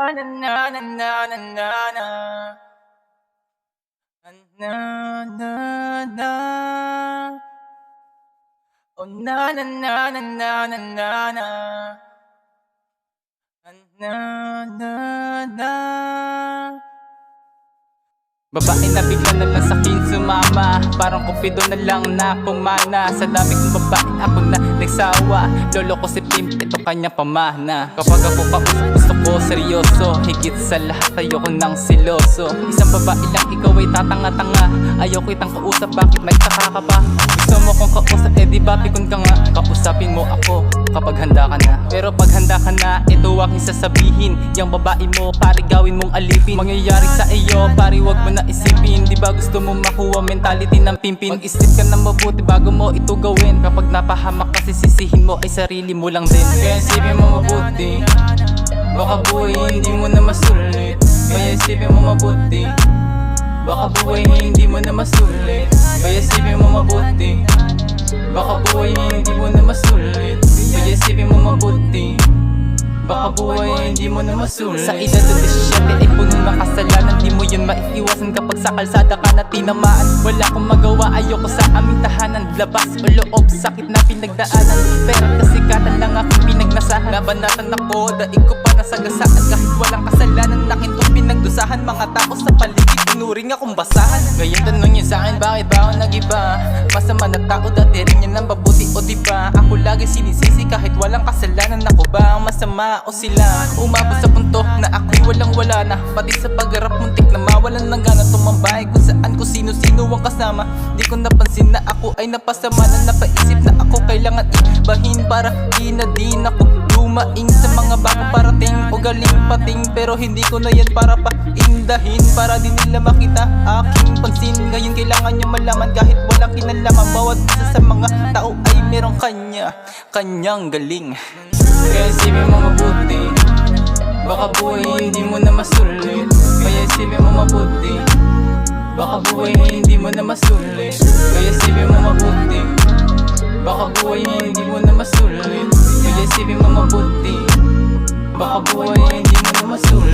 na na na na na na na na na na oh na na na na na na na na na na babae na bigla na lang sakin sumama, parang kupido na lang na pumana. Sa dami kong babae ako na nagsawa, lolo ko si Pimp, ito kanya pamana. Kapag ako kausap gusto ko seryoso, higit sa lahat ayoko ng siloso. Isang babae lang ikaw ay tatanga-tanga, ayoko itang kausap, bakit nagtaka ka pa? Gusto mo kong kausap, di ba pikon ka nga? Kausapin mo ako kapag handa ka na. Pero pag handa ka na, ito aking sasabihin, yang babae mo pare gawin mong alipin. Mangyayari sa iyo pare wag mo na isipin, di ba gusto mo makuha mentality ng pimpin? Mag-isip ka na mabuti bago mo ito gawin. Kapag napahamak kasi sisihin mo ay sarili mo lang din. Kaya isipin mo mabuti, baka buhay hindi mo na masulit. Kaya isipin mo mabuti, baka buhay hindi mo na masulit. Kaya isipin mo mabuti, baka buhay hindi mo na masulit. Kaya isipin mo mabuti, baka buhay hindi mo na masulit. Sa edad na 17 ay punong makasalanan, di mo yun maiiwasan kapag sa kalsada ka na tinamaan. Wala akong magawa, ayoko sa aming tahanan, labas o loob, sakit na pinagdaanan. Pero kasikatan lang aking pinagnasahan, nabanatan ako, daig ko pa nasagasaan. Kahit walang kasalanan, akin itong pinagdusahan. Mga tao sa paligid, tinuring akong basahan. Ngayon tanong niya sa'kin, bakit ba ako nag-iba? Masama na tao, dati rin yan ang babuti o diba? Ako lagi sinisisi kahit walang kasalanan. Ako ba ang masama o sila? Umabot sa punto na ako'y walang-wala na, pati sa pagharap muntik na mawalan ng gana. Tumambay kung saan, kung sino-sino ang kasama. Di ko napansin na ako ay napasama na, napaisip na ako kailangan ibahin para di na din ako lumaing sa mga bagong parating o galing pating. Pero hindi ko na yan para paindahin, para di nila makita aking pansin. Ngayon kailangan nyo malaman kahit walang kinalaman, bawat isa sa mga tao ay merong kanyang galing. Kaya isipin mo mabuti, baka buhay hindi mo na masulit. Kaya isipin mo mabuti, baka buhay hindi mo na masulit. Kaya isipin mo mabuti, baka buhay hindi mo na masulit. Kaya isipin mo mabuti, baka buhay hindi mo na masulit.